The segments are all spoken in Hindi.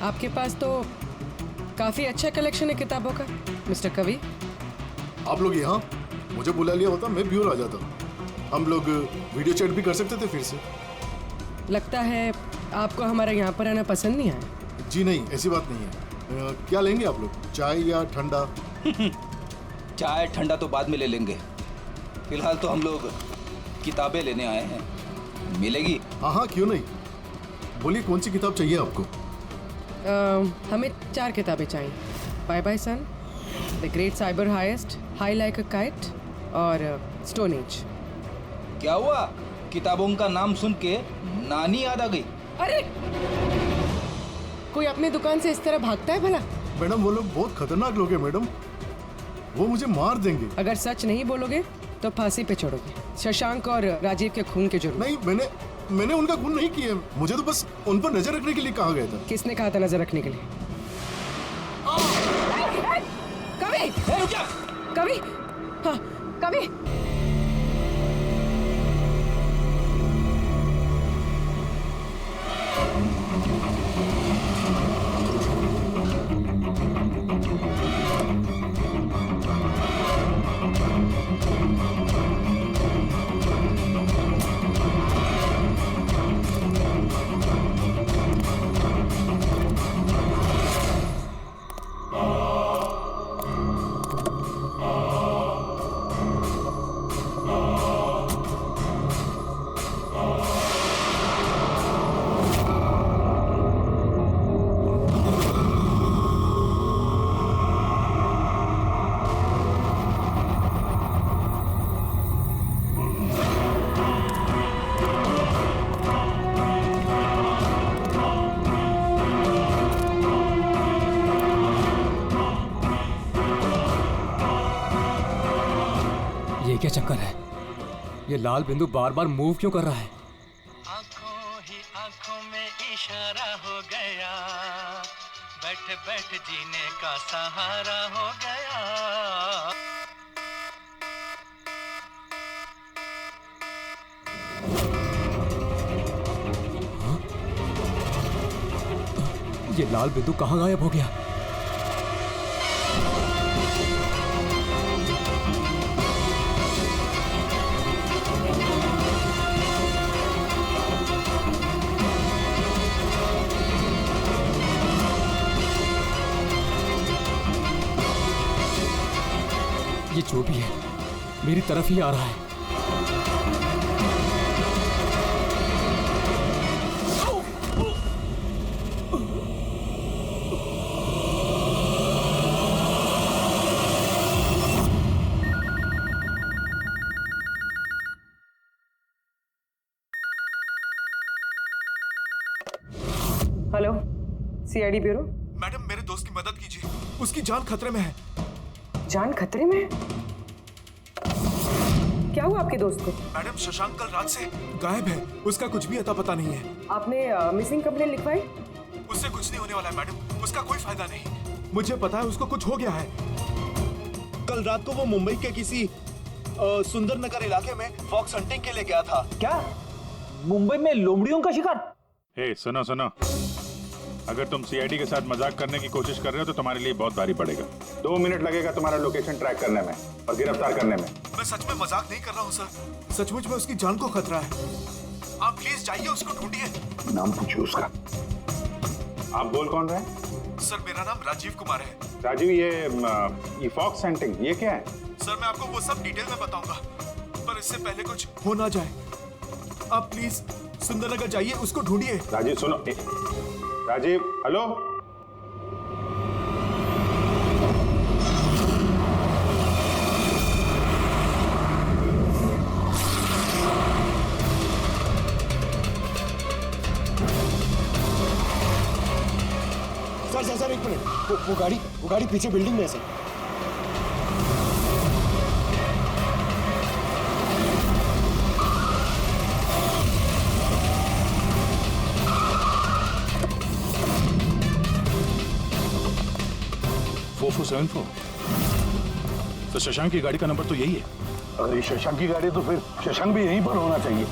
आपके पास तो काफी अच्छा कलेक्शन है किताबों का मिस्टर कवि। आप लोग यहाँ मुझे बुला लिया होता मैं भी और आ जाता। हम लोग वीडियो चैट भी कर सकते थे फिर से। लगता है आपको हमारे यहाँ पर आना पसंद नहीं आया। जी नहीं, ऐसी बात नहीं है। क्या लेंगे आप लोग, चाय या ठंडा? चाय ठंडा तो बाद में ले लेंगे, फिलहाल तो हम लोग किताबें लेने आए हैं। मिलेगी? हाँ हाँ, क्यों नहीं। बोलिए कौन सी किताब चाहिए आपको? हमें 4 किताबें चाहिए। Bye bye son, the great cyber heist, high like a kite और स्टोन एज। क्या हुआ? किताबों का नाम सुन के नानी याद आ गई? अरे कोई अपने दुकान से इस तरह भागता है भला? मैडम वो लोग बहुत खतरनाक लोग हैं मैडम, वो मुझे मार देंगे। अगर सच नहीं बोलोगे तो फांसी पे चढ़ोगे। शशांक और राजीव के खून के जुर्म। नहीं, मैंने उनका खून नहीं किया, मुझे तो बस उन पर नजर रखने के लिए कहा गया था। किसने कहा था नजर रखने के लिए? कवि! कवि! हाँ, कवि! ये क्या चक्कर है? ये लाल बिंदु बार बार मूव क्यों कर रहा है? आंखों ही आंखों में इशारा हो गया, बैठ बैठ जीने का सहारा हो गया। ये लाल बिंदु कहाँ गायब हो गया? ये जो भी है मेरी तरफ ही आ रहा है। Hello, CID bureau. मैडम मेरे दोस्त की मदद कीजिए, उसकी जान खतरे में है। जान खतरे में है? क्या हुआ आपके दोस्त को? मैडम शशांक कल रात से गायब है, उसका कुछ भी अता पता नहीं है। आपने मिसिंग कंप्लेंट लिखवाई? उससे कुछ नहीं होने वाला है मैडम, उसका कोई फायदा नहीं। मुझे पता है उसको कुछ हो गया है। कल रात को वो मुंबई के किसी सुंदर नगर इलाके में फॉक्स हंटिंग के लिए गया था। क्या मुंबई में लोमड़ियों का शिकार? हे सुनो सुनो, अगर तुम सीआईडी के साथ मजाक करने की कोशिश कर रहे हो तो तुम्हारे लिए बहुत भारी पड़ेगा। 2 मिनट लगेगा तुम्हारा लोकेशन ट्रैक करने में और गिरफ्तार करने में। मैं सच में मजाक नहीं कर रहा हूँ सर, सचमुच में उसकी जान को खतरा है। आप प्लीज जाइए, उसको ढूंढिए। नाम पूछिए उसका। आप बोल कौन रहे हैं? सर मेरा नाम राजीव कुमार है। राजीव, ये फॉक्स हंटिंग ये क्या है? सर मैं आपको वो सब डिटेल में बताऊंगा, पर इससे पहले कुछ हो ना जाए। आप प्लीज सुंदरनगर जाइए, उसको ढूंढिए। राजीव सुनो, राजीव हेलो। सर एक मिनट, वो गाड़ी पीछे बिल्डिंग में है सर। तो शशांक की गाड़ी का नंबर तो यही है। अगर ये शशांक की गाड़ी है तो फिर शशांक भी यहीं पर होना चाहिए।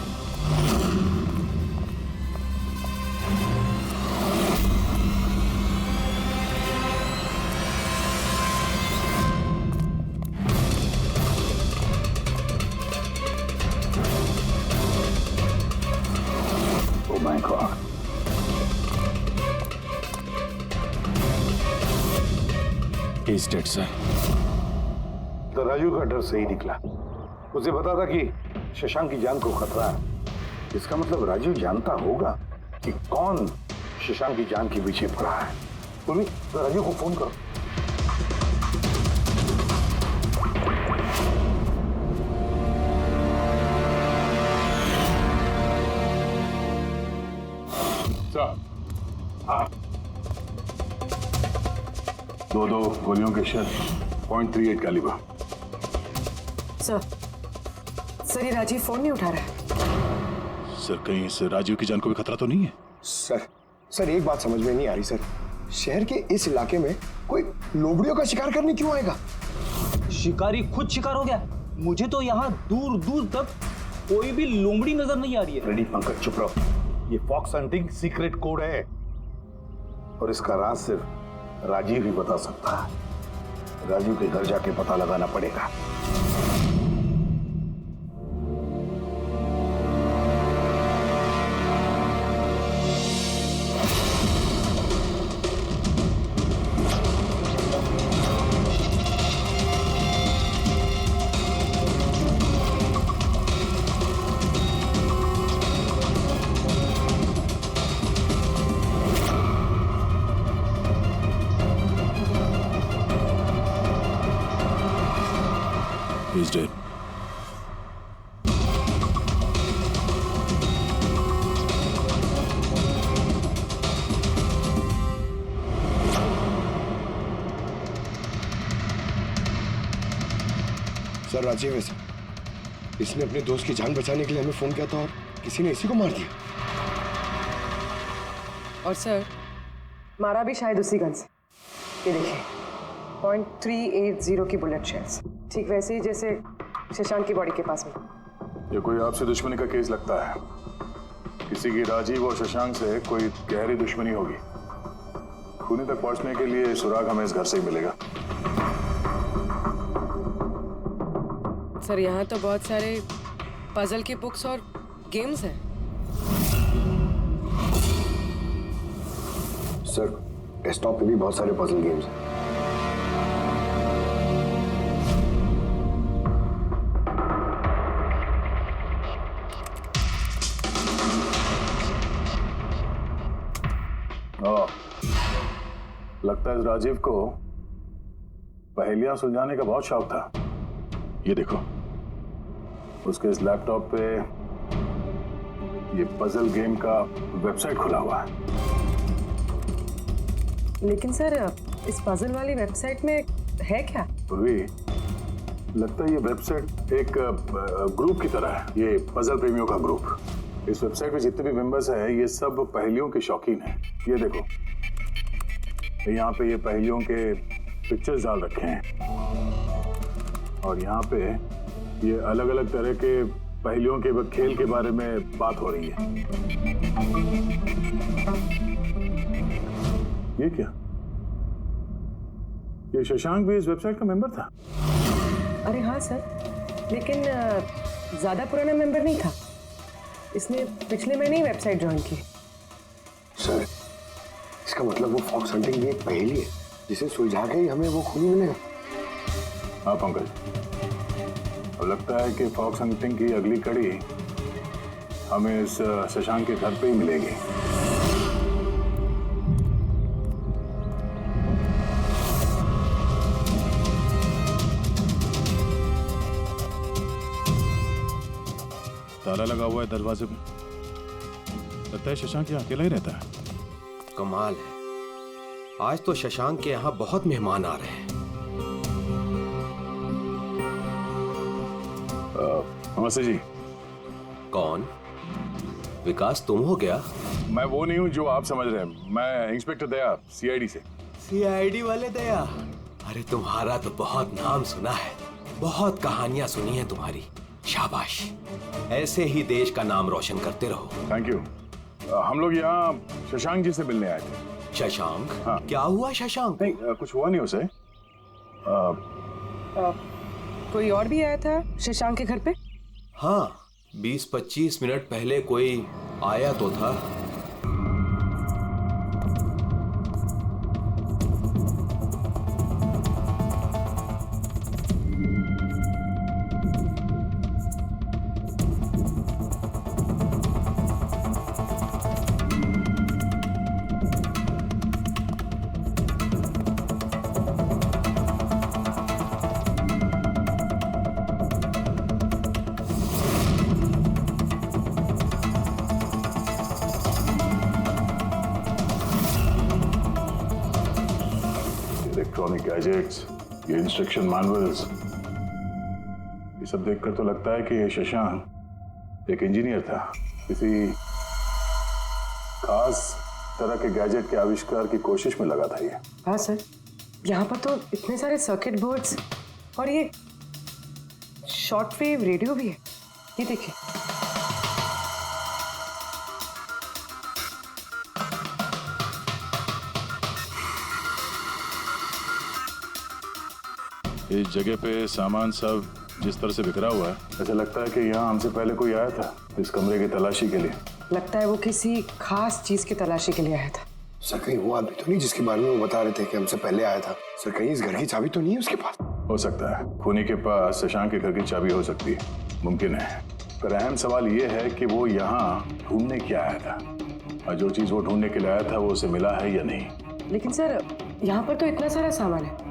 He's dead, sir. तो राजू का डर सही निकला। उसे पता था कि शशांक की जान को खतरा है। इसका मतलब राजू जानता होगा कि कौन शशांक की जान के पीछे पड़ा है। तुम तो राजू को फोन करो। हाँ। दो गोलियों के शेल, .38 कैलिबर। सर ये राजीव फोन नहीं उठा रहा है। सर कहीं इस राजीव की जान को भी खतरा तो नहीं है? सर एक बात समझ में नहीं आ रही सर। शहर के इस इलाके में कोई लोमड़ियों का शिकार करने क्यों आएगा? शिकारी खुद शिकार हो गया। मुझे तो यहाँ दूर दूर तक कोई भी लोमड़ी नजर नहीं आ रही है। रेडी पंकज, चुप रहो। ये फॉक्स हंटिंग सीक्रेट कोड है और इसका राज सिर्फ राजीव ही बता सकता है। राजीव के घर जाके पता लगाना पड़ेगा। He's dead. सर राजीव है सर। इसने अपने दोस्त की जान बचाने के लिए हमें फोन किया था और किसी ने इसी को मार दिया। और सर मारा भी शायद उसी गन से। ये देखिए .380 की बुलेट शेल्स, ठीक वैसे ही जैसे शशांक की बॉडी के पास में। ये कोई आपसे दुश्मनी का केस लगता है। किसी की राजीव और शशांक से कोई गहरी दुश्मनी होगी। खूनी तक पहुंचने के लिए सुराग हमें इस घर से ही मिलेगा। सर यहाँ तो बहुत सारे पजल की बुक्स और गेम्स हैं। सर डेस्कटॉप पे भी बहुत सारे पजल गेम्स हैं। लगता है इस राजीव को पहेलियां सुलझाने का बहुत शौक था। ये देखो उसके इस लैपटॉप पे ये पजल गेम का वेबसाइट खुला हुआ है। लेकिन सर इस पजल वाली वेबसाइट में है क्या? पूर्वी, लगता है ये वेबसाइट एक ग्रुप की तरह है। ये पजल प्रेमियों का ग्रुप। इस वेबसाइट पे जितने भी मेंबर्स हैं ये सब पहेलियों के शौकीन हैं। ये देखो यहाँ पे ये पहेलियों के पिक्चर्स डाल रखे हैं और यहाँ पे ये अलग अलग तरह के पहेलियों के खेल के बारे में बात हो रही है। ये क्या? ये शशांक भी इस वेबसाइट का मेंबर था? अरे हाँ सर, लेकिन ज्यादा पुराना मेंबर नहीं था। इसने पिछले महीने ही वेबसाइट ज्वाइन की। सर इसका मतलब वो फॉक्स हंटिंग भी एक पहेली है जिसे सुलझा के ही हमें वो खूनी मिलेगा। हाँ पंकज, अब लगता है कि फॉक्स हंटिंग की अगली कड़ी हमें इस शशांक के घर पे ही मिलेगी। ताला लगा हुआ है दरवाजे में। लगता है शशांक यहाँ अकेला ही रहता है। कमाल है, आज तो शशांक के यहाँ बहुत मेहमान आ रहे हैं। नमस्ते जी। कौन? विकास तुम हो क्या? मैं वो नहीं हूँ जो आप समझ रहे हैं। मैं इंस्पेक्टर दया, सीआईडी से। सीआईडी वाले दया? अरे तुम्हारा तो बहुत नाम सुना है, बहुत कहानियां सुनी है तुम्हारी। शाबाश, ऐसे ही देश का नाम रोशन करते रहो। Thank you. हम लोग यहाँ शशांक जी से मिलने आए थे। शशांक? हाँ। क्या हुआ शशांक? नहीं, कुछ हुआ नहीं उसे। कोई और भी आया था शशांक के घर पे? हाँ, 20-25 मिनट पहले कोई आया तो था। इलेक्ट्रॉनिक गैजेट्स, ये इंस्ट्रक्शन मैनुअल्स, ये सब देखकर तो लगता है कि ये शशांक एक इंजीनियर था, किसी खास तरह के गैजेट के आविष्कार की कोशिश में लगा था ये। हाँ सर, यहाँ पर तो इतने सारे सर्किट बोर्ड्स और ये शॉर्ट वेव रेडियो भी है, ये देखिए। इस जगह पे सामान सब जिस तरह से बिखरा हुआ है, ऐसा लगता है कि यहाँ हमसे पहले कोई आया था इस कमरे की तलाशी के लिए। लगता है वो किसी खास चीज की तलाशी के लिए आया था। सर कहीं वो आदमी तो नहीं जिसके बारे में वो बता रहे थे कि हमसे पहले आया था? सर कहीं इस घर की चाबी तो नहीं है उसके पास? हो सकता है खूनी के पास शशांक के घर की चाबी हो सकती है, मुमकिन है। पर अहम सवाल ये है कि वो यहाँ ढूंढने क्या आया था, और जो चीज वो ढूंढने के लिए आया था वो उसे मिला है या नहीं। लेकिन सर यहाँ पर तो इतना सारा सामान है,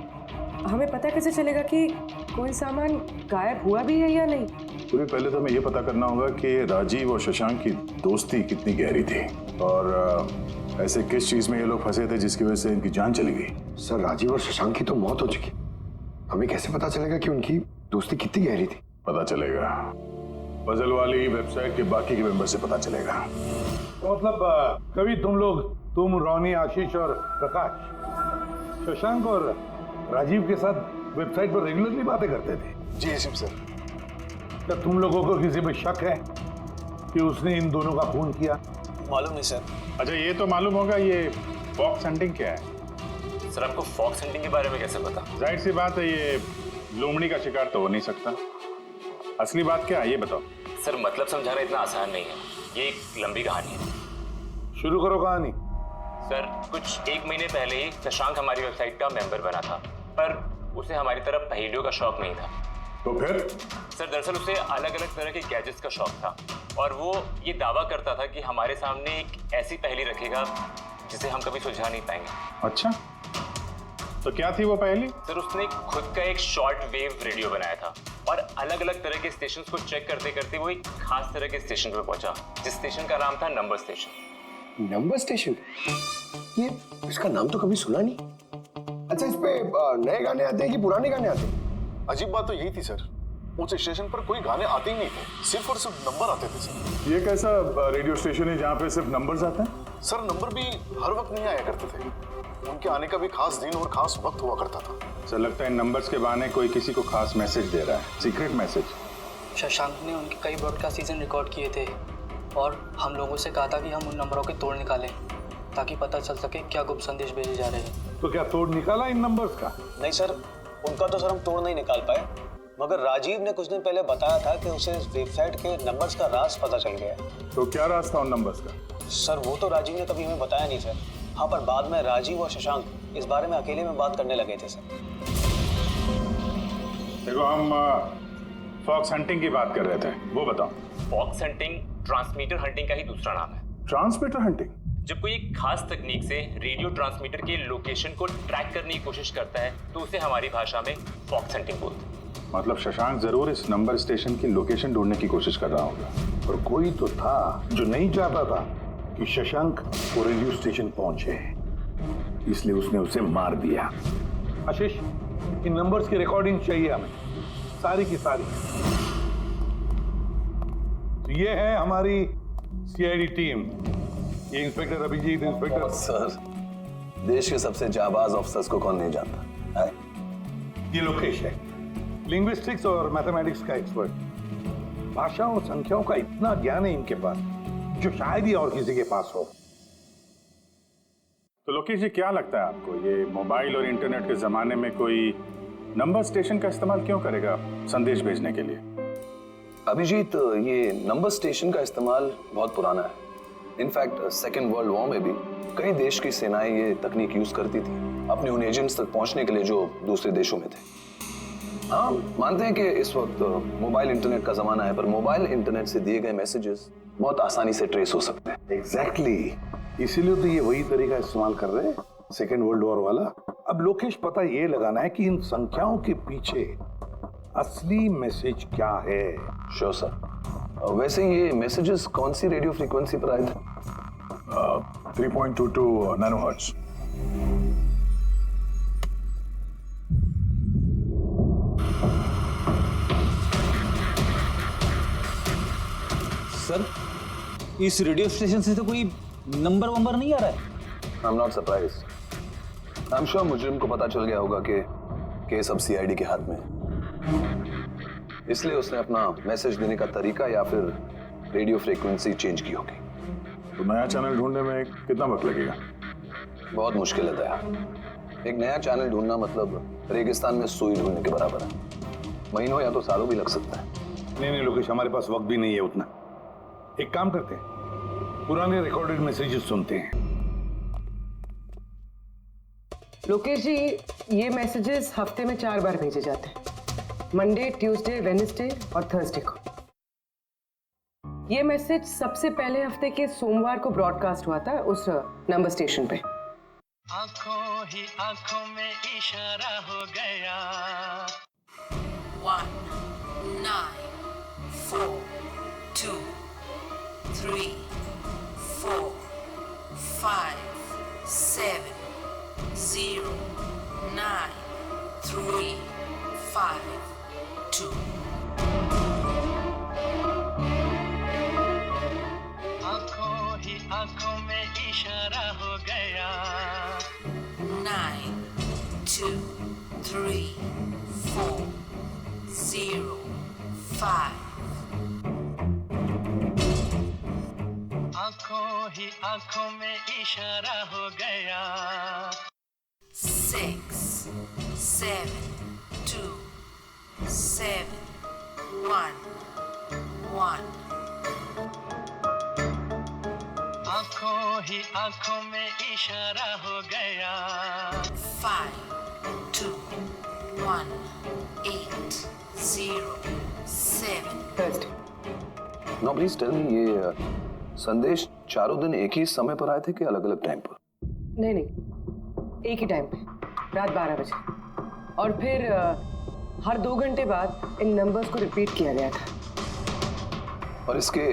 हमें पता कैसे चलेगा कि कोई सामान गायब हुआ भी है या नहीं? पूरी पहले तो हमें ये पता करना होगा कि राजीव और शशांक की दोस्ती कितनी गहरी थी, और ऐसे किस चीज में ये लोग फंसे थे जिसकी वजह से इनकी जान चली गई। सर राजीव और शशांक की तो मौत हो चुकी, हमें कैसे पता चलेगा कि उनकी दोस्ती कितनी गहरी थी? पता चलेगा, पजल वाली वेबसाइट के बाकी के मेंबर से पता चलेगा। तो मतलब कभी तुम रोनी, आशीष और प्रकाश शशांक और राजीव के साथ वेबसाइट पर रेगुलरली बातें करते थे? जी एसएम सर। क्या तुम लोगों को किसी पे शक है कि उसने इन दोनों का खून किया? मालूम नहीं सर। अच्छा ये तो मालूम होगा, ये फॉक्स हंटिंग क्या है? सर आपको फॉक्स हंटिंग के बारे में कैसे पता? जाहिर सी बात है, ये लोमड़ी का शिकार तो हो नहीं सकता। असली बात क्या है ये बताओ। सर मतलब समझाना इतना आसान नहीं है, ये एक लंबी कहानी है। शुरू करो कहानी। सर कुछ 1 महीने पहले ही शशांक हमारी वेबसाइट का मेंबर बना था, पर उसे हमारी तरफ पहेलियों का शौक नहीं था। तो फिर? सर दरअसल उसे अलग अलग तरह के गैजेट्स का शौक था, और वो ये दावा करता था कि हमारे सामने एक ऐसी पहेली रखेगा जिसे हम कभी सुलझा नहीं पाएंगे। अच्छा, तो क्या थी वो पहेली? सर उसने खुद का एक शॉर्ट वेव रेडियो बनाया था, और अलग अलग तरह के स्टेशंस को चेक करते करते वो एक खास तरह के स्टेशन पर पहुंचा, जिस स्टेशन का नाम था नंबर स्टेशन। Number station? ये इसका नाम तो कभी सुना नहीं। अच्छा इस पे नए गाने आते हैं कि पुराने गाने आते हैं? अजीब बात तो यही थी सर, उस स्टेशन पर कोई गाने आते ही नहीं थे, सिर्फ और सिर्फ नंबर आते थे सर। ये कैसा रेडियो स्टेशन है जहाँ पे सिर्फ नंबर्स आते हैं? सर नंबर भी हर वक्त नहीं आया करते थे, उनके आने का भी खास दिन और खास वक्त हुआ करता था। सर लगता है इन नंबर्स के बहाने कोई किसी को खास मैसेज दे रहा है, सीक्रेट मैसेज। शशांक ने उनके कई ब्रॉडकास्ट सीजन रिकॉर्ड किए थे, और हम लोगों से कहा था कि हम उन नंबरों के तोड़ निकालें ताकि पता चल सके क्या गुप्त संदेश भेजे जा रहे हैं। तो क्या तोड़ निकाला इन नंबर्स का? नहीं सर, उनका तो सर हम तोड़ नहीं निकाल पाए, मगर राजीव ने कुछ दिन पहले बताया था कि उसे वेबसाइट के नंबर्स का राज पता चल गया। तो क्या राज था उन नंबर्स का? सर वो तो राजीव ने कभी हमें बताया नहीं सर। हाँ पर बाद में राजीव और शशांक इस बारे में अकेले में बात करने लगे थे सर। देखो हम फॉक्स हंटिंग की बात कर रहे थे, वो बताओ। फॉक्स हंटिंग ट्रांसमीटर हंटिंग का ही दूसरा नाम है। Transmitter hunting? जब कोई एक खास तकनीक से रेडियो ट्रांसमीटर के लोकेशन को ट्रैक करने की कोशिश करता है तो उसे हमारी भाषा में फॉक्स हंटिंग बोलते हैं। मतलब शशांक जरूर इस नंबर स्टेशन की लोकेशन ढूंढने की कोशिश कर रहा होगा, और कोई तो था जो नहीं चाहता था कि शशांक वो रेडियो स्टेशन पहुंचे, इसलिए उसने उसे मार दिया। आशीष, इन नंबर्स की रिकॉर्डिंग चाहिए हमें, सारी की सारी। तो ये है हमारी सीआईडी टीम, ये इंस्पेक्टर अभिजीत, इंस्पेक्टर सर, देश के सबसे जाबाज ऑफिसर्स को कौन नहीं जानता है? ये लोकेश है, लिंग्विस्टिक्स और मैथमेटिक्स का एक्सपर्ट। भाषा और संख्याओं का इतना ज्ञान है इनके पास जो शायद ही और किसी के पास हो। तो लोकेश जी क्या लगता है आपको, ये मोबाइल और इंटरनेट के जमाने में कोई नंबर स्टेशन का इस्तेमाल क्यों करेगा संदेश भेजने के लिए? अभिजीत, ये नंबर स्टेशन का इस्तेमाल बहुत पुराना है। इनफैक्ट सेकेंड वर्ल्ड वॉर में भी कई देश की सेनाएं ये तकनीक यूज करती थी अपने उन एजेंट्स तक पहुंचने के लिए जो दूसरे देशों में थे। हाँ, मानते हैं कि इस वक्त मोबाइल इंटरनेट का जमाना है, पर मोबाइल इंटरनेट से दिए गए मैसेजेस बहुत आसानी से ट्रेस हो सकते हैं। एग्जैक्टली, इसीलिए तो ये वही तरीका इस्तेमाल कर रहे हैं, सेकेंड वर्ल्ड वॉर वाला। अब लोकेश पता ये लगाना है कि इन संख्याओं के पीछे असली मैसेज क्या है। Sure sir. वैसे ये मैसेजेस कौन सी रेडियो फ्रीक्वेंसी पर आए थे? 3.22 नैनोहर्ट्ज। सर, इस रेडियो स्टेशन से तो कोई नंबर वंबर नहीं आ रहा है। I am not surprised. I am sure मुजरिम को पता चल गया होगा कि केस अब सीआईडी के हाथ में है, इसलिए उसने अपना मैसेज देने का तरीका या फिर रेडियो फ्रीक्वेंसी चेंज की होगी। तो नया चैनल ढूंढने में कितना वक्त लगेगा? बहुत मुश्किल है दया। एक नया चैनल ढूंढना मतलब रेगिस्तान में सुई ढूंढने के बराबर है। महीनों या तो सालों भी लग सकता है। नहीं लोकेश, हमारे पास वक्त भी नहीं है उतना। एक काम करते हैं, पुराने रिकॉर्डेड मैसेजेस सुनते हैं। लोकेश जी, ये मैसेजेस हफ्ते में 4 बार भेजे जाते हैं, मंडे, ट्यूसडे, वेडनेसडे और थर्सडे को। ये मैसेज सबसे पहले हफ्ते के सोमवार को ब्रॉडकास्ट हुआ था उस नंबर स्टेशन पे। आंखों ही आंखों में इशारा हो गया। 1 9 4 2 3 4 5 7 0 9 3 5 2। आंखों ही आंखों में इशारा हो गया। 9 2 3 4 0 5। आंखों ही आंखों में इशारा हो गया। 6 7 2 7 1 1। आंखों ही आंखों में इशारा हो गया। 5 2 1 8 0 7। नो प्लीज टेल मी, ये संदेश चारों दिन एक ही समय पर आए थे कि अलग अलग टाइम पर? नहीं, एक ही टाइम पे, रात 12 बजे। और फिर हर 2 घंटे बाद इन नंबर्स को रिपीट किया गया था। और इसके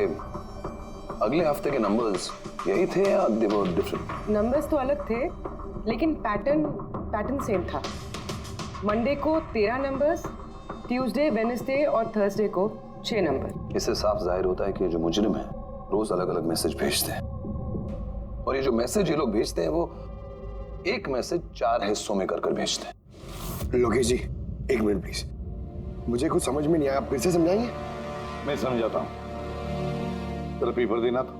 अगले हफ्ते के नंबर्स यही थे या दे वर डिफरेंट? नंबर्स तो अलग थे, लेकिन पैटर्न सेम था। मंडे को 13 नंबर्स, ट्यूसडे, वेडनेसडे और थर्सडे को 6 नंबर। इससे साफ जाहिर होता है कि जो मुजरिम है रोज अलग अलग मैसेज भेजते हैं, और ये जो मैसेज ये लोग भेजते हैं वो एक मैसेज 4 हिस्सों में कर भेजते हैं। लोकेश जी, 1 मिनट प्लीज, मुझे कुछ समझ में नहीं आया, आप फिर से समझाएंगे? मैं समझाता हूं, तेरा पेपर देना था।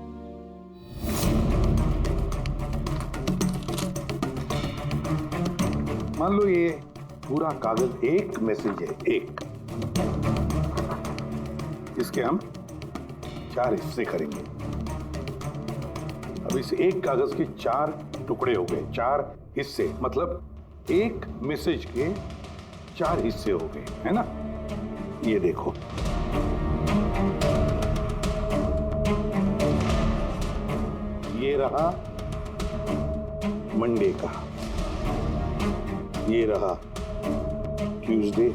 मान लो ये पूरा कागज एक मैसेज है, एक। इसके हम 4 हिस्से करेंगे। अब इस एक कागज के 4 टुकड़े हो गए, 4 हिस्से, मतलब एक मैसेज के 4 हिस्से हो गए, है ना? ये देखो, ये रहा मंडे का, ये रहा ट्यूसडे,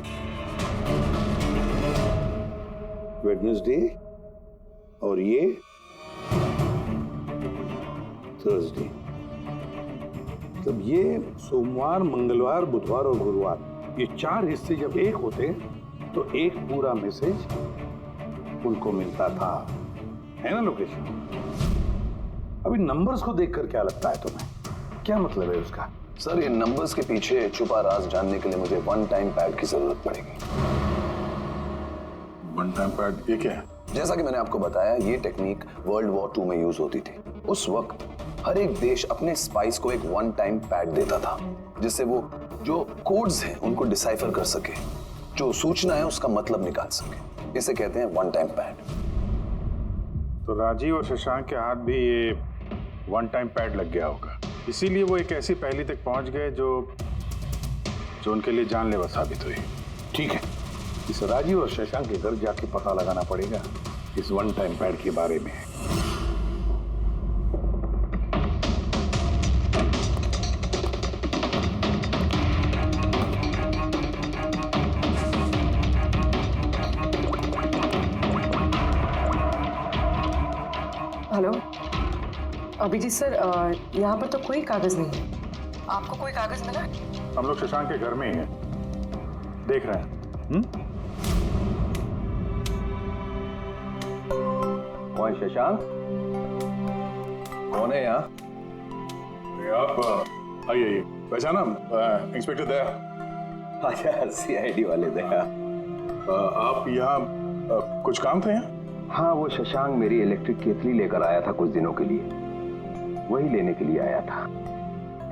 वेडनेसडे और ये थर्सडे। मतलब ये सोमवार, मंगलवार, बुधवार और गुरुवार, ये 4 हिस्से जब एक होते तो एक पूरा मैसेज उनको मिलता था, है ना लोकेश? अभी नंबर्स को देखकर क्या लगता है तुम्हें, क्या मतलब है उसका? सर, ये नंबर्स के पीछे छुपा राज जानने के लिए मुझे 1 टाइम पैड की जरूरत पड़ेगी। 1 टाइम पैड ये क्या है? जैसा कि मैंने आपको बताया, ये टेक्निक वर्ल्ड वॉर 2 में यूज होती थी। उस वक्त हर एक देश अपने स्पाइस को एक 1 टाइम पैड देता था, जिससे वो जो कोड्स हैं उनको डिसाइफर कर सके, जो सूचना है उसका मतलब निकाल सके। इसे कहते हैं 1 टाइम पैड। तो राजीव और शशांक के हाथ भी ये 1 टाइम पैड लग गया होगा, इसीलिए वो एक ऐसी पहेली तक पहुंच गए जो उनके लिए जानलेवा साबित हुई। ठीक है, इस राजीव और शशांक के घर जाके पता लगाना पड़ेगा इस 1 टाइम पैड के बारे में। हेलो अभिजीत सर, यहाँ पर तो कोई कागज नहीं है। आपको कोई कागज मिला? हम लोग शशांक के घर में ही हैं, देख रहे हैं। कौन? शशांक? कौन है यहाँ? आप आइए। पहचाना? इंस्पेक्टर दया। अच्छा, सीआईडी वाले दया। आप यहाँ कुछ काम थे यहाँ? हाँ, वो शशांक मेरी इलेक्ट्रिक केतली लेकर आया था कुछ दिनों के लिए, वही लेने के लिए आया था।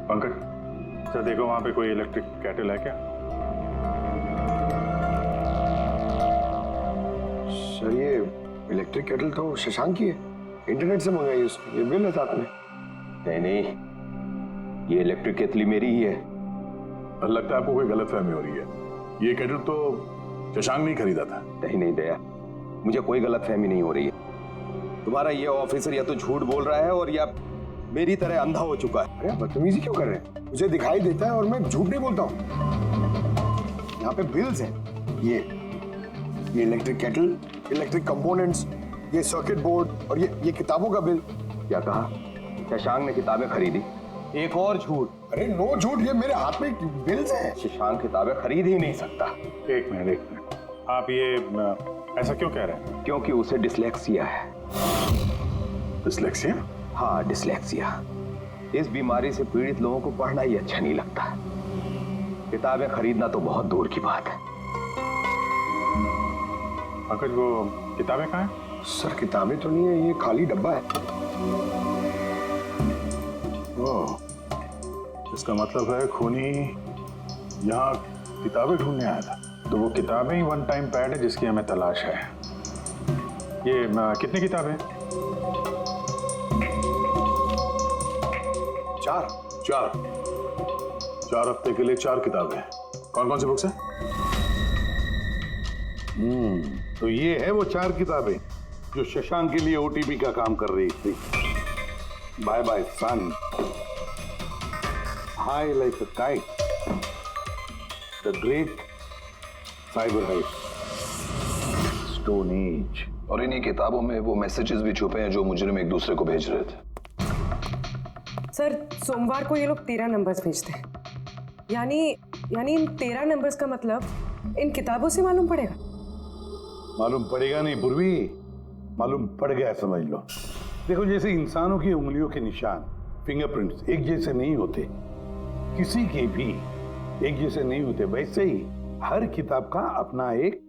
पंकज सर, देखो वहां पे कोई इलेक्ट्रिक कैटल है क्या? सर ये इलेक्ट्रिक केटल तो शशांक की है, इंटरनेट से मंगाई उसने, ये बिल है साथ में। नहीं, ये इलेक्ट्रिक केतली मेरी ही है। लगता है आपको कोई गलतफहमी हो रही है। ये केटल तो शशांक नहीं खरीदा था। नहीं दया, मुझे कोई गलतफहमी नहीं हो रही है। तुम्हारा ये ऑफिसर या तो झूठ बोल रहा है और या मेरी तरह अंधा हो चुका है। अरे बदतमीजी क्यों कर रहे हैं? मुझे दिखाई देता है और मैं झूठ नहीं बोलता हूँ। यहाँ पे बिल्स हैं, ये इलेक्ट्रिक केटल, इलेक्ट्रिक कंपोनेंट्स, ये सर्किट बोर्ड और ये किताबों का बिल। क्या कहा? शशांक ने किताबें खरीदी? एक और झूठ। अरे नो झूठ, ये मेरे हाथ में बिल्स हैं। शशांक किताबें खरीद ही नहीं सकता। एक मिनट, आप ये ऐसा क्यों कह रहे हैं? क्योंकि उसे डिसलेक्सिया है। डिसलेक्सिया? हाँ, डिसलेक्सिया। इस बीमारी से पीड़ित लोगों को पढ़ना ही अच्छा नहीं लगता। किताबें खरीदना तो बहुत दूर की बात है। पंकज, वो किताबें कहाँ हैं? सर किताबें तो नहीं है, ये खाली डब्बा है। ओह, इसका मतलब है खूनी यहाँ किताबें ढूंढने आया था। तो वो किताबें ही वन टाइम पैड है जिसकी हमें तलाश है। ये कितनी किताबें? चार हफ्ते के लिए 4 किताबें। कौन कौन सी बुक्स हैं? तो ये है वो 4 किताबें जो शशांक के लिए ओटीपी का काम कर रही थी। Bye bye son, high like a kite, the great cyber heist, stone age. और इन्हीं किताबों में वो मैसेजेस भी छुपे हैं जो मुजरिम एक दूसरे को भेज रहे थे। सर सोमवार को ये लोग 13 नंबर्स भेजते हैं, यानी इन 13 नंबर्स का मतलब इन किताबों से मालूम पड़ेगा। मालूम पड़ेगा नहीं पूर्वी, मालूम पड़ गया समझ लो। देखो, जैसे इंसानों की उंगलियों के निशान, फिंगरप्रिंट्स एक जैसे नहीं होते, किसी के भी एक जैसे नहीं होते, वैसे ही हर किताब का अपना एक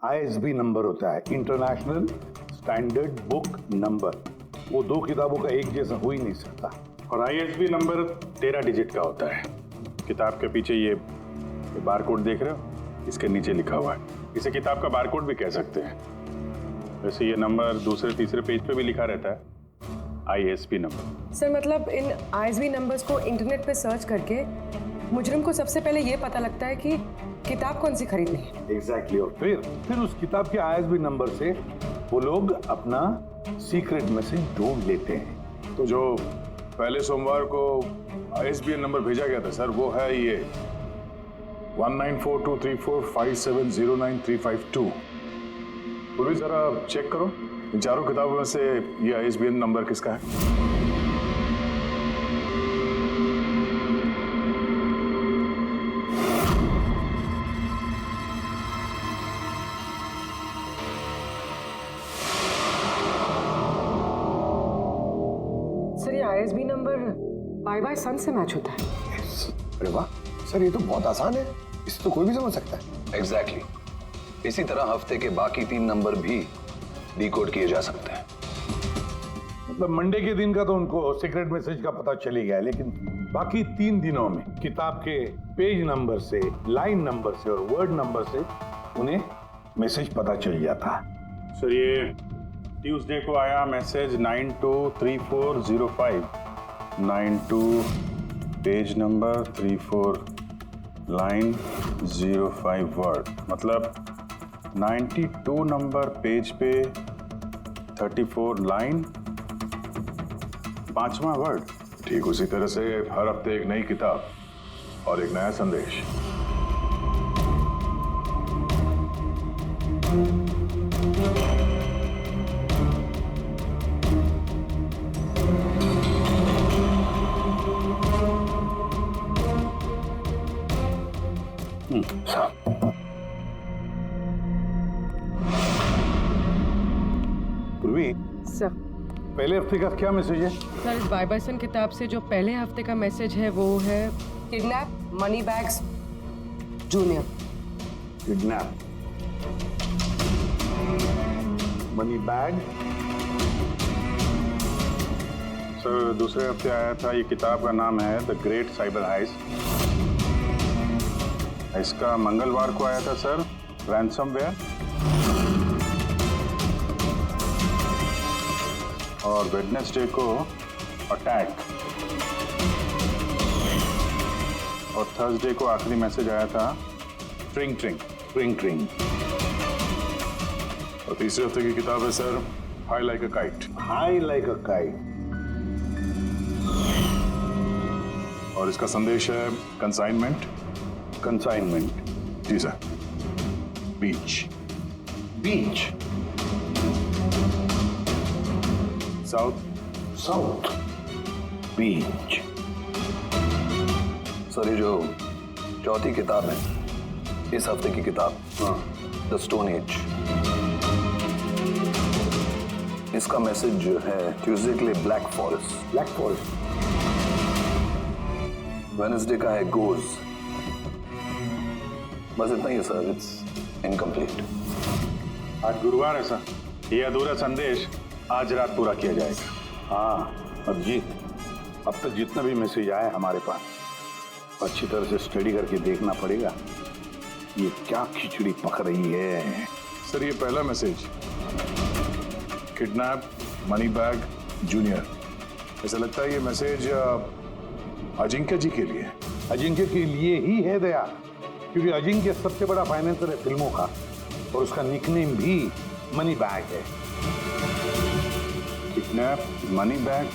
ISB नंबर होता है, इंटरनेशनल स्टैंडर्ड बुक नंबर। वो 2 किताबों का एक जैसा हो ही नहीं सकता। और ISB नंबर 13 डिजिट का होता है। किताब के पीछे ये बारकोड देख रहे हो, इसके नीचे लिखा हुआ है। इसे किताब का बारकोड भी कह सकते हैं। वैसे ये नंबर दूसरे तीसरे पेज पे भी लिखा रहता है, ISB नंबर। सर मतलब इन ISB नंबर्स को इंटरनेट पे सर्च करके मुजरिम को सबसे पहले ये पता लगता है कि किताब कौन सी खरीदनी है। एग्जैक्टली। और फिर उस किताब के ISB नंबर से वो लोग अपना सीक्रेट मैसेज ढूंढ लेते हैं। तो जो पहले सोमवार को ISBN नंबर भेजा गया था सर, वो है ये 19423457099352। पूर्वी जरा चेक करो इन 4 किताबों में से ये ISBN नंबर किसका है। सर ये ISB नंबर बाय सन से मैच होता है। अरे वाह सर, ये तो बहुत आसान है, इसे तो कोई भी समझ सकता है। एग्जैक्टली। इसी तरह हफ्ते के बाकी 3 नंबर भी डिकोड किए जा सकते हैं। मतलब मंडे के दिन का तो उनको सीक्रेट मैसेज का पता चली गया, लेकिन बाकी 3 दिनों में किताब के पेज नंबर से, लाइन नंबर से और वर्ड नंबर से उन्हें मैसेज पता चल जाता। सर ये ट्यूसडे को आया message 923405, 92 page number 34 line 05 word, मतलब 92 नंबर पेज पे 34 लाइन 5वां वर्ड। ठीक उसी तरह से हर हफ्ते एक नई किताब और एक नया संदेश। पूर्वी यस सर। पहले हफ्ते का क्या मैसेज है? सर, इस बाइबर्सन किताब से जो पहले हफ्ते का मैसेज है वो है kidnap money bags junior. Kidnap money bag. Sir दूसरे हफ्ते आया था, ये किताब का नाम है द ग्रेट साइबर हाइस्ट। इसका मंगलवार को आया था सर, रैंसमवेयर। और वेडनेसडे को अटैक। और थर्सडे को आखिरी मैसेज आया था ट्रिंग ट्रिंग ट्रिंग ट्रिंग। और तीसरे हफ्ते की किताब है sir high like a kite. High like a kite. और इसका संदेश है कंसाइनमेंट। कंसाइनमेंट। जी सर। बीच। बीच। साउथ। South Beach. सर ये जो चौथी किताब है, इस हफ्ते की किताब, द स्टोन एज, इसका मैसेज जो है ट्यूसडे के लिए black forest. Black forest. Wednesday का है गोज। बस इतना ही है सर, इट्स इनकम्प्लीट। आज गुरुवार है सर, ये अधूरा संदेश आज रात पूरा किया जाएगा। हाँ अभिजीत, अब तक जितना भी मैसेज आया हमारे पास अच्छी तरह से स्टडी करके देखना पड़ेगा ये क्या खिचड़ी पक रही है। सर ये पहला message, kidnap money bag junior. ऐसा लगता है ये मैसेज अजिंक्य जी के लिए। अजिंक्य के लिए ही है दया, क्योंकि अजिंक्य सबसे बड़ा फाइनेंसर है फिल्मों का और उसका निकनेम भी मनी बैग है। किडनैप मनी बैग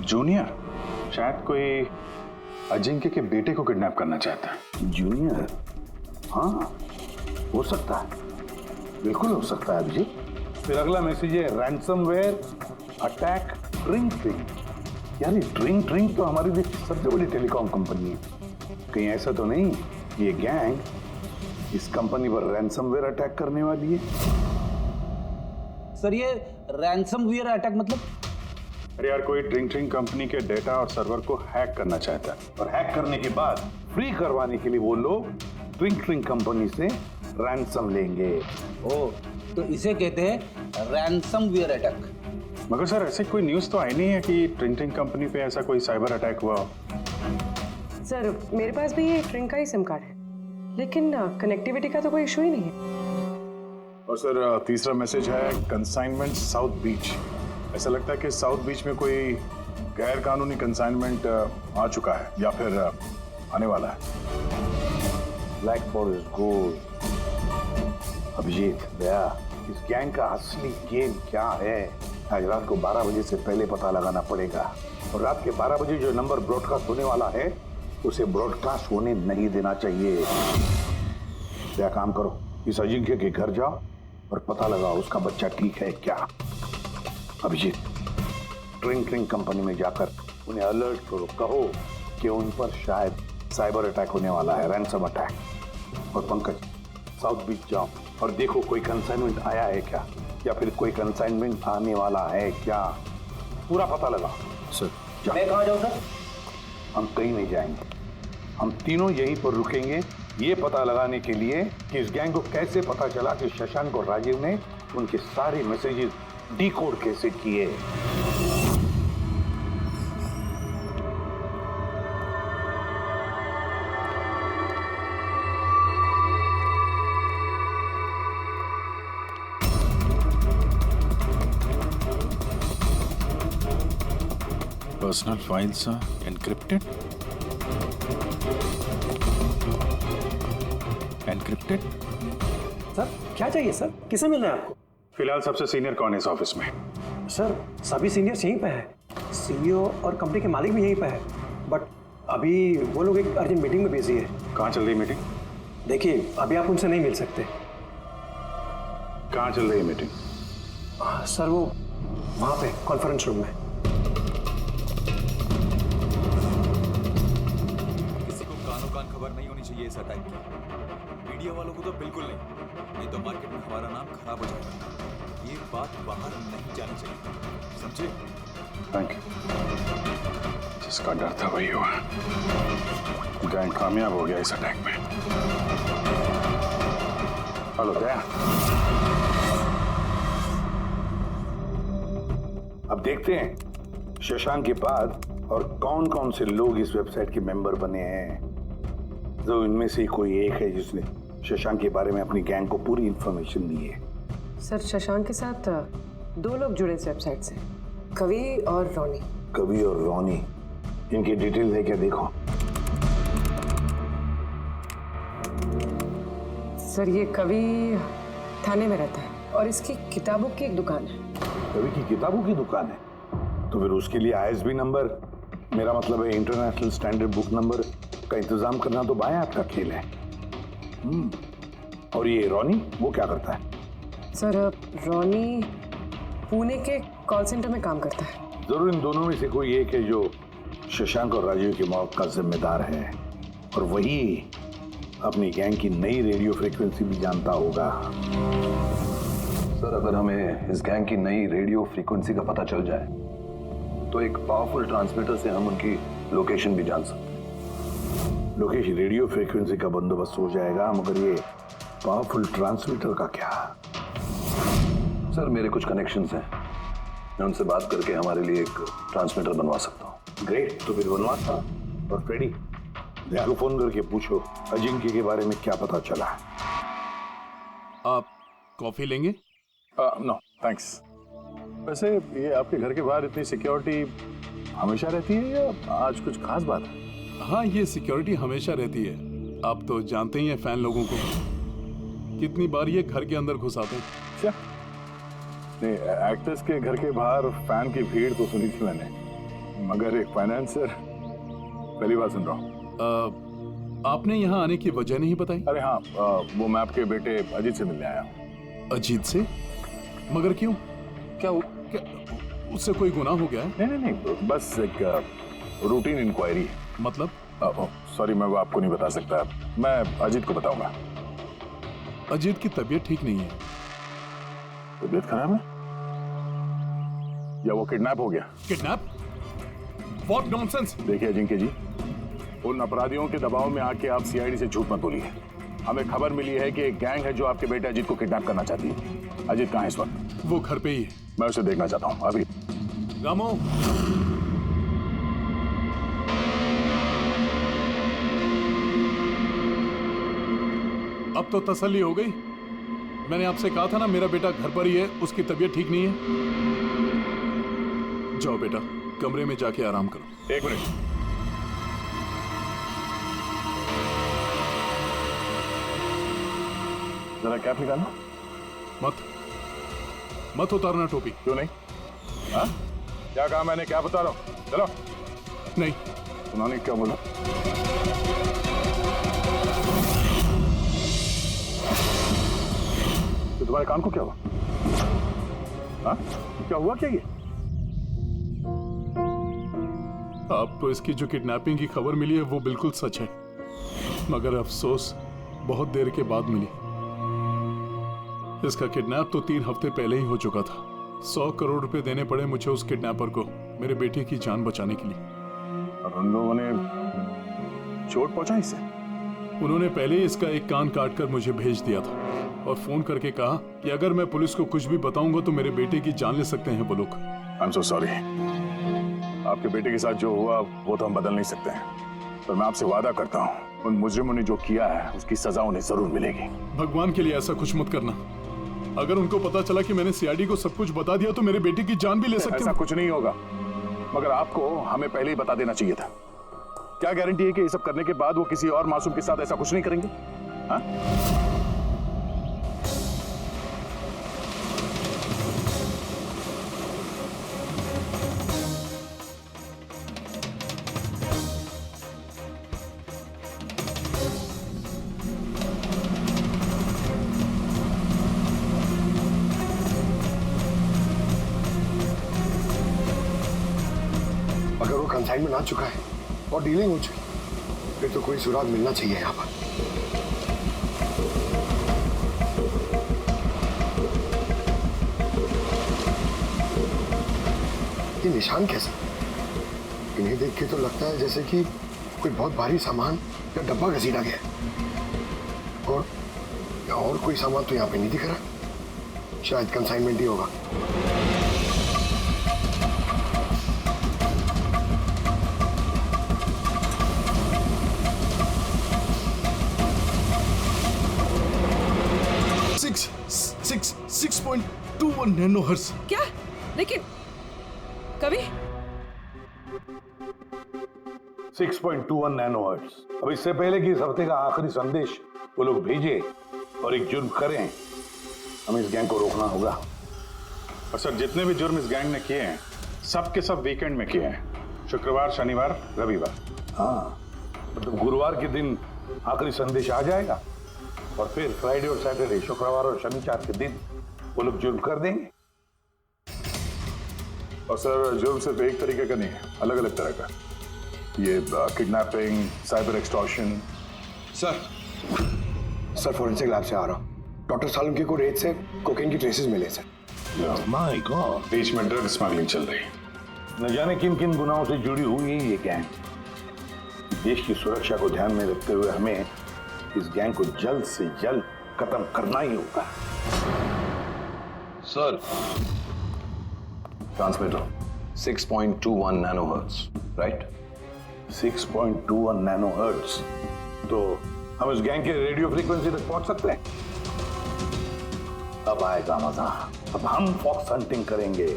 जूनियर, शायद कोई अजिंक्य के बेटे को किडनैप करना चाहता है। जूनियर? हाँ हो सकता है, बिल्कुल हो सकता है अभिजीत। फिर अगला मैसेज है रैंसमवेयर अटैक ट्रिंग ट्रिंग। यार ये ट्रिंग ट्रिंग तो हमारी देश की सबसे बड़ी टेलीकॉम कंपनी है। कहीं ऐसा तो नहीं ये गैंग इस कंपनी पर रैंसमवेयर अटैक करने वाली है? सर ये रैंसमवेयर अटैक मतलब? अरे यार कोई ट्रिंग ट्रिंग कंपनी के डेटा और सर्वर को हैक करना चाहता है, और हैक करने के बाद फ्री करवाने के लिए वो लोग ट्रिंग ट्रिंग कंपनी से रैंसम लेंगे। ओह, तो इसे कहते हैं रैंसमवेयर अटैक। मगर सर ऐसे कोई न्यूज़ तो आई नहीं है कि ट्रिंग ट्रिंग कंपनी पे ऐसा कोई साइबर अटैक हुआ हो। सर मेरे पास भी ये ट्रिंग का ही सिम कार्ड है, लेकिन कनेक्टिविटी का तो कोई इशू ही नहीं है। और सर तीसरा मैसेज है कंसाइनमेंट साउथ बीच। ऐसा लगता है कि साउथ बीच में कोई गैर कानूनी कंसाइनमेंट आ चुका है या फिर आने वाला है। Black forest gold. Abhijeet Daya, इस गैंग का असली गेम क्या है आज रात को 12 बजे से पहले पता लगाना पड़ेगा। और रात के 12 बजे जो नंबर ब्रॉडकास्ट होने वाला है उसे ब्रॉडकास्ट होने नहीं देना चाहिए। क्या काम करो, इस अजिंक्य के घर जाओ और पता लगाओ उसका बच्चा ठीक है क्या। अभिजीत ट्रिंग ट्रिंग कंपनी में जाकर उन्हें अलर्ट करो, कहो कि उन पर शायद साइबर अटैक होने वाला है, रैंसम अटैक। और पंकज साउथ बीच जाओ और देखो कोई कंसाइनमेंट आया है क्या या फिर कोई कंसाइनमेंट आने वाला है क्या, पूरा पता लगाओ। सर मैं कहाँ जाऊँ सर? हम कहीं नहीं जाएंगे, हम तीनों यहीं पर रुकेंगे ये पता लगाने के लिए कि इस गैंग को कैसे पता चला कि शशांक और राजीव ने उनके सारे मैसेजेस डिकोड कैसे किए। Personal files encrypted. Encrypted? Sir क्या चाहिए सर? किसे मिलना है आपको? फिलहाल सबसे सीनियर कौन है इस ऑफिस में? सर सभी सीनियर्स यहीं पे है, सीईओ और कंपनी के मालिक भी यहीं पे है, बट अभी वो लोग एक अर्जेंट मीटिंग में बिजी है। कहाँ चल रही मीटिंग? देखिए अभी आप उनसे नहीं मिल सकते। कहाँ चल रही है मीटिंग? सर वो वहाँ पे कॉन्फ्रेंस रूम में। किसी को कानो कान खबर खबर नहीं होनी चाहिए इस अटैक की। मीडिया वालों को तो बिल्कुल नहीं तो मार्केट में हमारा नाम खराब हो जाएगा। ये बात बाहर नहीं जानी चाहिए, समझे? Thank you. जिसका डर था वही हुआ। गैंग कामयाब हो गया इस अटैक में। हेलो दया। अब देखते हैं शशांक के बाद और कौन कौन से लोग इस वेबसाइट के मेंबर बने हैं। तो इनमें से कोई एक है जिसने शशांक के बारे में अपनी गैंग को पूरी इंफॉर्मेशन दी है। सर शशांक के साथ 2 लोग जुड़े इस वेबसाइट से, कवि और रोनी। कवि और रोनी, इनकी डिटेल है क्या? देखो सर ये कवि थाने में रहता है और इसकी किताबों की एक दुकान है। कवि की किताबों की दुकान है तो फिर उसके लिए ISB नंबर, मेरा मतलब है इंटरनेशनल स्टैंडर्ड बुक नंबर का इंतजाम करना तो बाएं हाथ का खेल है। और ये रोनी वो क्या करता है? सर रोनी पुणे के कॉल सेंटर में काम करता है। जरूर इन दोनों में से कोई एक है जो शशांक और राजीव की मौत का जिम्मेदार है और वही अपनी गैंग की नई रेडियो फ्रीक्वेंसी भी जानता होगा। सर अगर हमें इस गैंग की नई रेडियो फ्रीक्वेंसी का पता चल जाए तो एक पावरफुल ट्रांसमीटर से हम उनकी लोकेशन भी जान सकते हैं। लोकेशन रेडियो फ्रीक्वेंसी का बंदोबस्त हो जाएगा, मगर ये पावरफुल ट्रांसमीटर का क्या? सर मेरे कुछ कनेक्शंस हैं, मैं उनसे बात करके हमारे लिए एक ट्रांसमीटर बनवा सकता हूँ। ग्रेट, तो फिर बनवाता। और फ्रेडी, दया को फोन करके पूछो अजिंक्य के बारे में क्या पता चला। आप कॉफी लेंगे? No thanks. वैसे ये आपके घर के बाहर इतनी सिक्योरिटी हमेशा रहती है या आज कुछ खास बात है? हाँ, ये सिक्योरिटी हमेशा रहती है। आप तो जानते ही हैं फैन लोगों को, कितनी बार ये घर के अंदर घुस आते हैं। क्या? नहीं, एक्टर्स के घर के बाहर फैन की भीड़ तो सुनी थी मैंने, मगर एक फाइनेंसर पहली बार सुन रहा हूँ। आपने यहाँ आने की वजह नहीं बताई? अरे हाँ, वो मैं आपके बेटे अजीत से मिलने आया हूँ। अजीत से? मगर क्यों? क्या उससे कोई गुनाह हो गया है? नहीं, बस एक रूटीन इंक्वायरी है। मतलब? सॉरी, मैं वो आपको नहीं बता सकता, मैं अजीत को बताऊंगा। अजीत की तबीयत ठीक नहीं है। तबीयत खराब है या वो किडनैप हो गया? किडनैप? What nonsense! देखिए अजिंक्य जी, उन अपराधियों के दबाव में आके आप CID से झूठ मत बोलिए। हमें खबर मिली है कि एक गैंग है जो आपके बेटे अजीत को किडनैप करना चाहती है। अजीत कहाँ है इस वक्त? वो घर पे ही है। मैं उसे देखना चाहता हूँ अभी। रामो, अब तो तसल्ली हो गई। मैंने आपसे कहा था ना मेरा बेटा घर पर ही है, उसकी तबीयत ठीक नहीं है। जाओ बेटा, कमरे में जाके आराम करो। एक मिनट, जरा कैप निकालना। मत उतारना टोपी। क्यों नहीं? हाँ? क्या कहा मैंने? क्या बता रहा हूँ? चलो। नहीं। उन्होंने क्या बोला? तो तुम्हारे कान को क्या हुआ? हाँ? क्या हुआ क्या ये? आपको इसकी जो किडनैपिंग की खबर मिली है वो बिल्कुल सच है, मगर अफसोस बहुत देर के बाद मिली। इसका किडनैप तो 3 हफ्ते पहले ही हो चुका था। 100 करोड़ रुपए देने पड़े मुझे उस किडनैपर को मेरे बेटे की जान बचाने के लिए। और उन लोगों ने चोट पहुंचाई इसे? उन्होंने पहले ही इसका एक कान काट कर मुझे भेज दिया था और फोन करके कहा कि अगर मैं पुलिस को कुछ भी बताऊंगा तो मेरे बेटे की जान ले सकते हैं वो लोग। I am so sorry. आपके बेटे के साथ जो हुआ वो तो हम बदल नहीं सकते हैं, पर मैं आपसे वादा करता हूँ उन मुजरिमों ने जो किया है उसकी सजा उन्हें जरूर मिलेगी। भगवान के लिए ऐसा कुछ मत करना। अगर उनको पता चला कि मैंने CID को सब कुछ बता दिया तो मेरे बेटे की जान भी ले सकते हैं। ऐसा कुछ नहीं होगा, मगर आपको हमें पहले ही बता देना चाहिए था। क्या गारंटी है कि ये सब करने के बाद वो किसी और मासूम के साथ ऐसा कुछ नहीं करेंगे? हाँ? अगर वो कंसाइनमेंट आ चुका है और डीलिंग हो चुकी, फिर तो कोई सुराग मिलना चाहिए यहाँ पर। ये निशान कैसे? इन्हें देख के तो लगता है जैसे कि कोई बहुत भारी सामान या डब्बा घसीटा गया है। और कोई सामान तो यहाँ पे नहीं दिख रहा। शायद कंसाइनमेंट ही होगा। सिक्स 6.21 नैनोहर्ट्ज। क्या? लेकिन कभी 6.21 नैनोहर्ट्ज। अब इससे पहले कि इस हफ्ते का आखिरी संदेश वो लोग भेजे और एक जुर्म करें, हमें इस गैंग को रोकना होगा। और सर, जितने भी जुर्म इस गैंग ने किए हैं सब के सब वीकेंड में किए हैं। शुक्रवार, शनिवार, रविवार। हाँ, मतलब गुरुवार के दिन आखिरी संदेश आ जाएगा और फिर फ्राइडे और सैटरडे, शुक्रवार और शनिवार के दिन वो लोग जुर्म कर देंगे। और सर, जुर्म सिर्फ एक तरीके का नहीं है, अलग अलग तरह का। ये kidnapping, cyber extortion. Sir forensic lab से आ रहा हूँ। डॉक्टर सालुंके को रेत से कोकेन की ट्रेसेस मिले सर। माय गॉड, बीच में ड्रग स्मगलिंग चल रही है। न जाने किन किन गुनाहों से जुड़ी हुई है ये गैंग। देश की सुरक्षा को ध्यान में रखते हुए हमें इस गैंग को जल्द से जल्द खत्म करना ही होगा। Sir, transmitter 6.21 nanohertz, right? 6.21 nanohertz. तो हम इस गैंग के रेडियो फ्रीक्वेंसी तक पहुंच सकते हैं। अब आएगा मजा। अब हम फॉक्स हंटिंग करेंगे।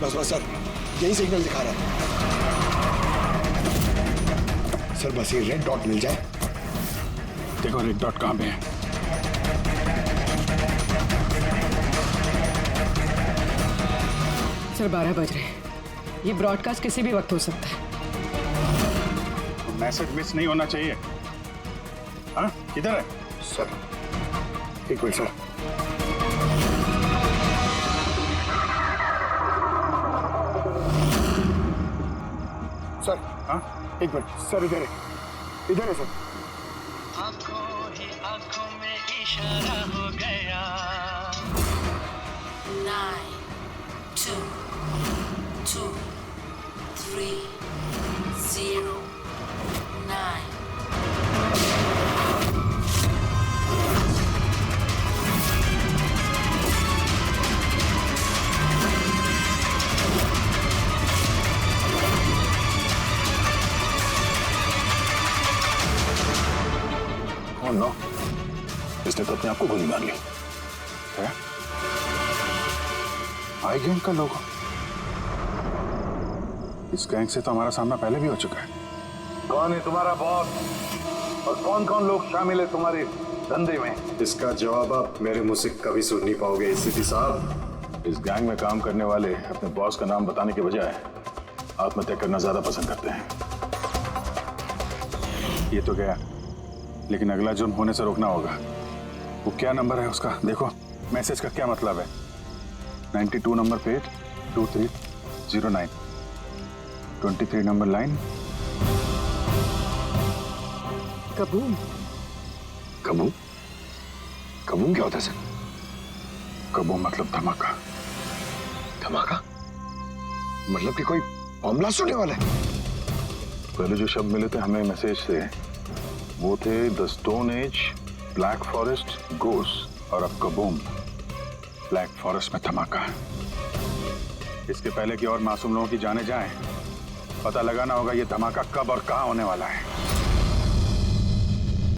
बस सर, यही सिग्नल दिखा रहा है। सर बस ये रेड डॉट मिल जाए। देखो रेड डॉट कहां पे है। सर 12 बज रहे हैं। ये ब्रॉडकास्ट किसी भी वक्त हो सकता है। मैसेज मिस नहीं होना चाहिए। हाँ, किधर है? सर एक मिनट सर। सर हाँ, एक मिनट सर, इधर है सर। आंखों ही आंखों में इशारा हो गया। 9, 2, 2, 3, 0, 9. Oh no, इसने तो अपने आप को गोली मार ली। क्या? आई गैंग का लोगो। इस गैंग से तो हमारा सामना पहले भी हो चुका है। कौन है तुम्हारा बॉस और कौन कौन लोग शामिल है तुम्हारे धंधे में? इसका जवाब आप मेरे मुंह से कभी सुन नहीं पाओगे एसीपी साहब। इस गैंग में काम करने वाले अपने बॉस का नाम बताने के बजाय आत्महत्या करना ज्यादा पसंद करते हैं। ये तो गया, लेकिन अगला जुर्म होने से रोकना होगा। वो क्या नंबर है उसका? देखो मैसेज का क्या मतलब है। 92 नंबर पे 2309, 23 number line. Kaboom. Kaboom? Kaboom क्या होता है सर? कबूम मतलब धमाका। धमाका? मतलब कि कोई बम ब्लास्ट होने वाला है? पहले जो शब्द मिले थे हमें मैसेज से वो थे the stone age, black forest, ghost, और अब कबूम, ब्लैक फॉरेस्ट में धमाका। इसके पहले कि और मासूम लोगों की जाने जाएं, पता लगाना होगा ये धमाका कब और कहां होने वाला है।